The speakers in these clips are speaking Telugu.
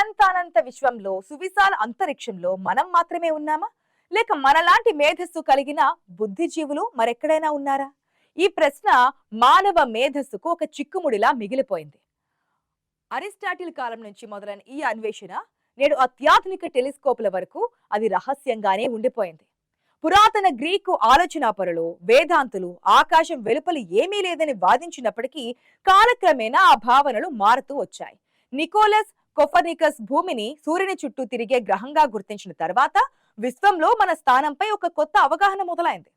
అనంతానంత విశ్వంలో సువిశాల అంతరిక్షంలో మనం మాత్రమే ఉన్నామా? లేక మనలాంటి మేధస్సు కలిగిన బుద్ధిజీవులు మరెక్కడైనా ఉన్నారా? ఈ ప్రశ్న మానవ మేధస్సుకు ఒక చిక్కుముడిలా మిగిలిపోయింది. అరిస్టాటిల్ కాలం నుంచి మొదలైన ఈ అన్వేషణ నేడు అత్యాధునిక టెలిస్కోపుల వరకు అది రహస్యంగానే ఉండిపోయింది. పురాతన గ్రీకు ఆలోచనాపరులు, వేదాంతులు ఆకాశం వెలుపలి ఏమీ లేదని వాదించినప్పటికీ కాలక్రమేణా ఆ భావనలు మారుతూ వచ్చాయి. నికోలస్ కొపర్నికస్ భూమిని సూర్యుని చుట్టూ తిరిగే గ్రహంగా గుర్తించిన తర్వాత విశ్వంలో మన స్థానంపై ఒక కొత్త అవగాహన మొదలైంది.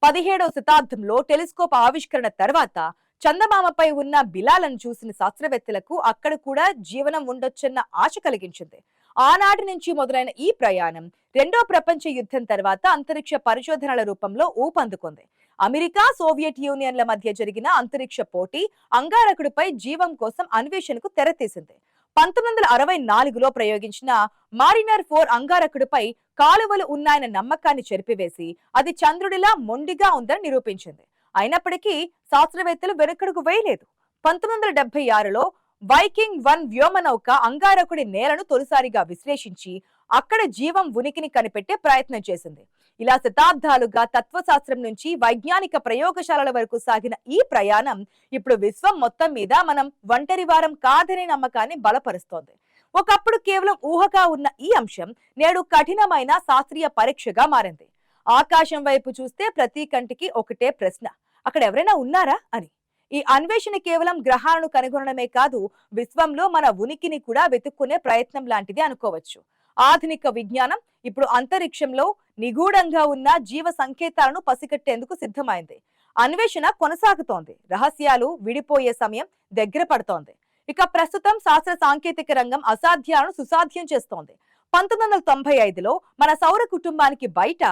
17వ శతాబ్దంలో టెలిస్కోప్ ఆవిష్కరణ తర్వాత చందమామపై ఉన్న బిలాలను చూసిన శాస్త్రవేత్తలకు అక్కడ కూడా జీవనం ఉండొచ్చన్న ఆశ కలిగించింది. ఆనాటి నుంచి మొదలైన ఈ ప్రయాణం రెండో ప్రపంచ యుద్ధం తర్వాత అంతరిక్ష పరిశోధనల రూపంలో ఊపందుకుంది. అమెరికా, సోవియట్ యూనియన్ల మధ్య జరిగిన అంతరిక్ష పోటీ అంగారకుడిపై జీవం కోసం అన్వేషణకు తెరతీసింది. 1964లో ప్రయోగించిన మారినర్ 4 అంగారకుడిపై కాలువలు ఉన్నాయన్న నమ్మకాన్ని చెరిపివేసి అది చంద్రుడిలా మొండిగా ఉందని నిరూపించింది. అయినప్పటికీ శాస్త్రవేత్తలు వెనుకడుగు వేయలేదు. 1976లో వైకింగ్ 1 వ్యోమనౌక అంగారకుడి నేలను తొలిసారిగా విశ్లేషించి అక్కడ జీవం ఉనికిని కనిపెట్టే ప్రయత్నం చేసింది. ఇలా శతాబ్దాలుగా తత్వశాస్త్రం నుంచి వైజ్ఞానిక ప్రయోగశాలల వరకు సాగిన ఈ ప్రయాణం ఇప్పుడు విశ్వం మొత్తం మీద మనం ఒంటరి వారం కాదనే నమ్మకాన్ని బలపరుస్తోంది. ఒకప్పుడు కేవలం ఊహగా ఉన్న ఈ అంశం నేడు కఠినమైన శాస్త్రీయ పరీక్షగా మారింది. ఆకాశం వైపు చూస్తే ప్రతి కంటికి ఒకటే ప్రశ్న, అక్కడ ఎవరైనా ఉన్నారా అని. ఈ అన్వేషణ కేవలం గ్రహాలను కనుగొనడమే కాదు, విశ్వంలో మన ఉనికిని కూడా వెతుక్కునే ప్రయత్నం లాంటిది అనుకోవచ్చు. ఆధునిక విజ్ఞానం ఇప్పుడు అంతరిక్షంలో నిగూఢంగా ఉన్న జీవ సంకేతాలను పసిగట్టేందుకు సిద్ధమైంది. అన్వేషణ కొనసాగుతోంది. రహస్యాలు విడిపోయే సమయం దగ్గర పడుతోంది. ఇక ప్రస్తుతం శాస్త్ర సాంకేతిక రంగం అసాధ్యాలను సుసాధ్యం చేస్తోంది. 1995లో మన సౌర కుటుంబానికి బయట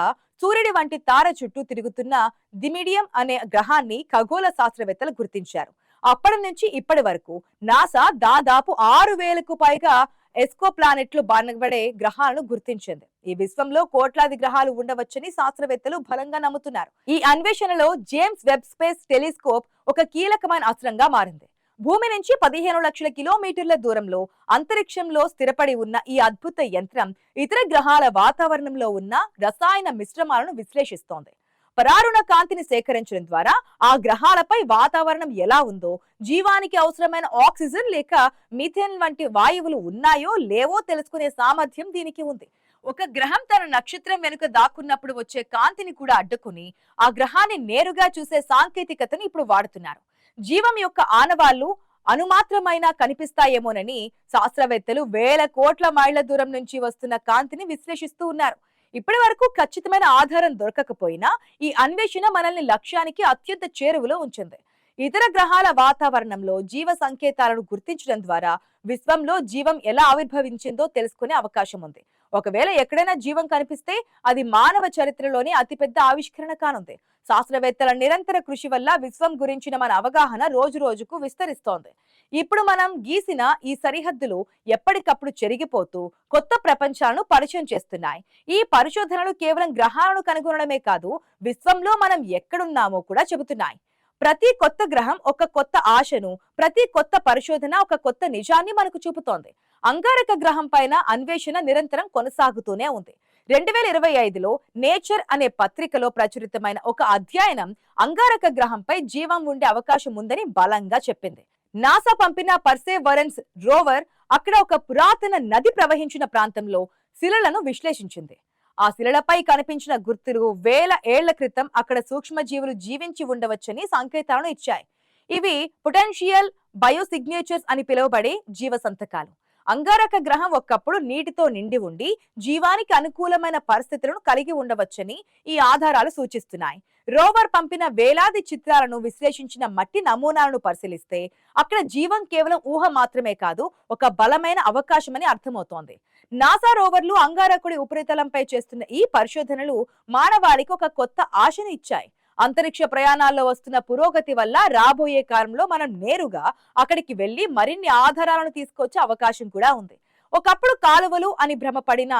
సూర్యుడి వంటి తార చుట్టూ తిరుగుతున్న దిమిడియం అనే గ్రహాన్ని ఖగోళ శాస్త్రవేత్తలు గుర్తించారు. అప్పటి నుంచి ఇప్పటి వరకు నాసా దాదాపు 6000కు పైగా ఎస్కో ప్లానెట్లు బానబడే గ్రహాలను గుర్తించింది. ఈ విశ్వంలో కోట్లాది గ్రహాలు ఉండవచ్చని శాస్త్రవేత్తలు బలంగా నమ్ముతున్నారు. ఈ అన్వేషణలో జేమ్స్ వెబ్ స్పేస్ టెలిస్కోప్ ఒక కీలకమైన అస్త్రంగా మారింది. భూమి నుంచి 15 లక్షల కిలోమీటర్ల దూరంలో అంతరిక్షంలో స్థిరపడి ఉన్న ఈ అద్భుత యంత్రం ఇతర గ్రహాల వాతావరణంలో ఉన్న రసాయన మిశ్రమాలను విశ్లేషిస్తోంది. పరారుణ కాంతిని సేకరించడం ద్వారా ఆ గ్రహాలపై వాతావరణం ఎలా ఉందో, జీవానికి అవసరమైన ఆక్సిజన్ లేక మీథేన్ వంటి వాయువులు ఉన్నాయో లేవో తెలుసుకునే సామర్థ్యం దీనికి ఉంది. ఒక గ్రహం తన నక్షత్రం వెనుక దాక్కున్నప్పుడు వచ్చే కాంతిని కూడా అడ్డుకుని ఆ గ్రహాన్ని నేరుగా చూసే సాంకేతికతను ఇప్పుడు వాడుతున్నారు. జీవం యొక్క ఆనవాళ్లు అనుమాత్రమైనా కనిపిస్తాయేమోనని శాస్త్రవేత్తలు వేల కోట్ల మైళ్ల దూరం నుంచి వస్తున్న కాంతిని విశ్లేషిస్తూ ఉన్నారు. ఇప్పటి వరకు ఖచ్చితమైన ఆధారం దొరకకపోయినా ఈ అన్వేషణ మనల్ని లక్ష్యానికి అత్యంత చేరువలో ఉంచింది. ఇతర గ్రహాల వాతావరణంలో జీవ సంకేతాలను గుర్తించడం ద్వారా విశ్వంలో జీవం ఎలా ఆవిర్భవించిందో తెలుసుకునే అవకాశం ఉంది. ఒకవేళ ఎక్కడైనా జీవం కనిపిస్తే అది మానవ చరిత్రలోనే అతిపెద్ద ఆవిష్కరణ కానుంది. శాస్త్రవేత్తల నిరంతర కృషి వల్ల విశ్వం గురించిన మన అవగాహన రోజు రోజుకు విస్తరిస్తోంది. ఇప్పుడు మనం గీసిన ఈ సరిహద్దులు ఎప్పటికప్పుడు చెరిగిపోతూ కొత్త ప్రపంచాలను పరిచయం చేస్తున్నాయి. ఈ పరిశోధనలు కేవలం గ్రహాలను కనుగొనడమే కాదు, విశ్వంలో మనం ఎక్కడున్నామో కూడా చెబుతున్నాయి. ప్రతి కొత్త గ్రహం ఒక కొత్త ఆశను, ప్రతి కొత్త పరిశోధన ఒక కొత్త నిజాన్ని మనకు చూపుతోంది. అంగారక గ్రహం పైన అన్వేషణ నిరంతరం కొనసాగుతూనే ఉంది. 2025లో నేచర్ అనే పత్రికలో ప్రచురితమైన ఒక అధ్యయనం అంగారక గ్రహంపై జీవం ఉండే అవకాశం ఉందని బలంగా చెప్పింది. నాసా పంపిన పర్సేవరెన్స్ రోవర్ అక్కడ ఒక పురాతన నది ప్రవహించిన ప్రాంతంలో శిలలను విశ్లేషించింది. ఆ శిలలపై కనిపించిన గుర్తులు వేల ఏళ్ల క్రితం అక్కడ సూక్ష్మజీవులు జీవించి ఉండవచ్చని సంకేతాలను ఇచ్చాయి. ఇవి పొటెన్షియల్ బయోసిగ్నేచర్స్ అని పిలువబడే జీవ సంతకాలు. అంగారక గ్రహం ఒకప్పుడు నీటితో నిండి ఉండి జీవానికి అనుకూలమైన పరిస్థితులను కలిగి ఉండవచ్చని ఈ ఆధారాలు సూచిస్తున్నాయి. రోవర్ పంపిన వేలాది చిత్రాలను విశ్లేషించిన మట్టి నమూనాలను పరిశీలిస్తే అక్కడ జీవం కేవలం ఊహ మాత్రమే కాదు, ఒక బలమైన అవకాశమని అర్థమవుతోంది. నాసా రోవర్లు అంగారకుడి ఉపరితలంపై చేస్తున్న ఈ పరిశోధనలు మానవాళికి ఒక కొత్త ఆశను ఇచ్చాయి. అంతరిక్ష ప్రయాణాల్లో వస్తున్న పురోగతి వల్ల రాబోయే కాలంలో మనం నేరుగా అక్కడికి వెళ్లి మరిన్ని ఆధారాలను తీసుకొచ్చే అవకాశం కూడా ఉంది. ఒకప్పుడు కాలువలు అని భ్రమపడిన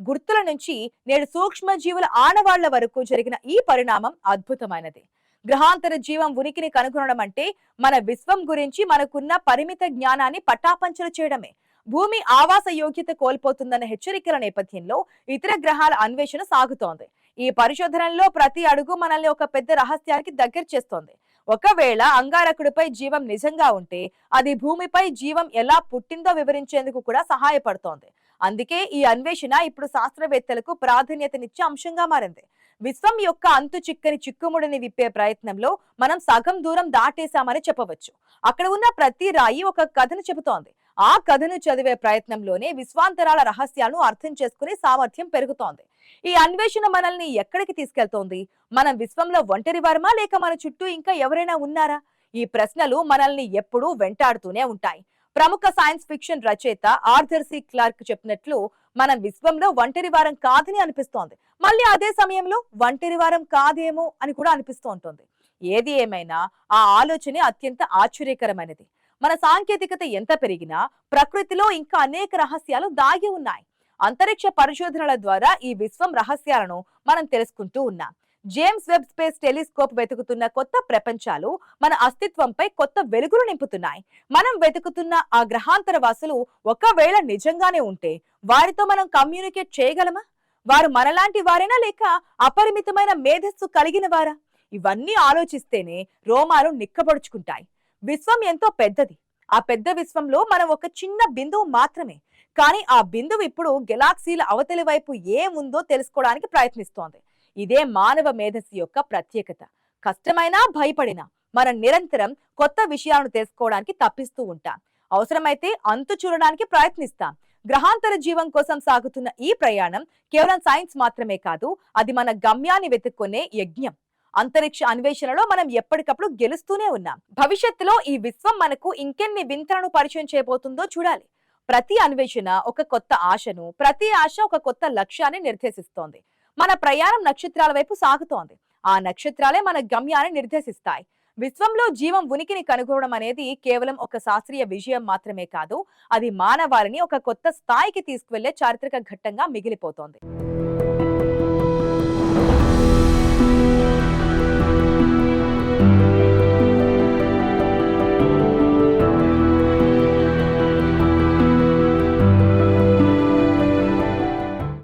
గుర్తుల నుంచి నేడు సూక్ష్మ జీవుల ఆనవాళ్ల వరకు జరిగిన ఈ పరిణామం అద్భుతమైనది. గ్రహాంతర జీవం ఉనికిని కనుగొనడం అంటే మన విశ్వం గురించి మనకున్న పరిమిత జ్ఞానాన్ని పటాపంచలు చేయడమే. భూమి ఆవాస యోగ్యత కోల్పోతుందన్న హెచ్చరికల నేపథ్యంలో ఇతర గ్రహాల అన్వేషణ సాగుతోంది. ఈ పరిశోధనల్లో ప్రతి అడుగు మనల్ని ఒక పెద్ద రహస్యానికి దగ్గర చేస్తోంది. ఒకవేళ అంగారకుడిపై జీవం నిజంగా ఉంటే అది భూమిపై జీవం ఎలా పుట్టిందో వివరించేందుకు కూడా సహాయపడుతోంది. అందుకే ఈ అన్వేషణ ఇప్పుడు శాస్త్రవేత్తలకు ప్రాధాన్యతనిచ్చే అంశంగా మారింది. విశ్వం యొక్క అంతు చిక్కని చిక్కుముడిని విప్పే ప్రయత్నంలో మనం సగం దూరం దాటేశామని చెప్పవచ్చు. అక్కడ ఉన్న ప్రతి రాయి ఒక కథను చెబుతోంది. ఆ కథను చదివే ప్రయత్నంలోనే విశ్వాంతరాల రహస్యాలను అర్థం చేసుకునే సామర్థ్యం పెరుగుతోంది. ఈ అన్వేషణ మనల్ని ఎక్కడికి తీసుకెళ్తోంది? మనం విశ్వంలో ఒంటరి వారమా, లేక మన చుట్టూ ఇంకా ఎవరైనా ఉన్నారా? ఈ ప్రశ్నలు మనల్ని ఎప్పుడూ వెంటాడుతూనే ఉంటాయి. ప్రముఖ సైన్స్ ఫిక్షన్ రచయిత ఆర్థర్ సి క్లార్క్ చెప్పినట్లు మనం విశ్వంలో ఒంటరి వారం కాదని అనిపిస్తోంది. మళ్ళీ అదే సమయంలో ఒంటరి వారం కాదేమో అని కూడా అనిపిస్తూ ఉంటుంది. ఏది ఏమైనా ఆ ఆలోచనే అత్యంత ఆశ్చర్యకరమైనది. మన సాంకేతికత ఎంత పెరిగినా ప్రకృతిలో ఇంకా అనేక రహస్యాలు దాగి ఉన్నాయి. అంతరిక్ష పరిశోధనల ద్వారా ఈ విశ్వం రహస్యాలను మనం తెలుసుకుంటూ ఉన్నాం. జేమ్స్ వెబ్ స్పేస్ టెలిస్కోప్ వెతుకుతున్న కొత్త ప్రపంచాలు మన అస్తిత్వంపై కొత్త వెలుగులు నింపుతున్నాయి. మనం వెతుకుతున్న ఆ గ్రహాంతర వాసులు ఒకవేళ నిజంగానే ఉంటే వారితో మనం కమ్యూనికేట్ చేయగలమా? వారు మనలాంటి వారేనా, లేక అపరిమితమైన మేధస్సు కలిగిన వారా? ఇవన్నీ ఆలోచిస్తేనే రోమాలు నిక్కబొడుచుకుంటాయి. విశ్వం ఎంతో పెద్దది. ఆ పెద్ద విశ్వంలో మనం ఒక చిన్న బిందువు మాత్రమే. కానీ ఆ బిందువు ఇప్పుడు గెలాక్సీల అవతలి వైపు ఏముందో తెలుసుకోవడానికి ప్రయత్నిస్తోంది. ఇదే మానవ మేధస్సు యొక్క ప్రత్యేకత. కష్టమైనా భయపడినా మనం నిరంతరం కొత్త విషయాలను తెలుసుకోవడానికి తప్పిస్తూ ఉంటాం. అవసరమైతే అంతు చూడడానికి ప్రయత్నిస్తాం. గ్రహాంతర జీవం కోసం సాగుతున్న ఈ ప్రయాణం కేవలం సైన్స్ మాత్రమే కాదు, అది మన గమ్యాన్ని వెతుక్కునే యజ్ఞం. అంతరిక్ష అన్వేషణలో మనం ఎప్పటికప్పుడు గెలుస్తూనే ఉన్నాం. భవిష్యత్తులో ఈ విశ్వం మనకు ఇంకెన్ని వింతలను పరిచయం చేయబోతుందో చూడాలి. ప్రతి అన్వేషణ ఒక కొత్త ఆశను, ప్రతి ఆశ ఒక కొత్త లక్ష్యాన్ని నిర్దేశిస్తోంది. మన ప్రయాణం నక్షత్రాల వైపు సాగుతోంది. ఆ నక్షత్రాలే మన గమ్యాన్ని నిర్దేశిస్తాయి. విశ్వంలో జీవం ఉనికిని కనుగొనడం అనేది కేవలం ఒక శాస్త్రీయ విజయం మాత్రమే కాదు, అది మానవాళిని ఒక కొత్త స్థాయికి తీసుకువెళ్లే చారిత్రక ఘట్టంగా మిగిలిపోతోంది.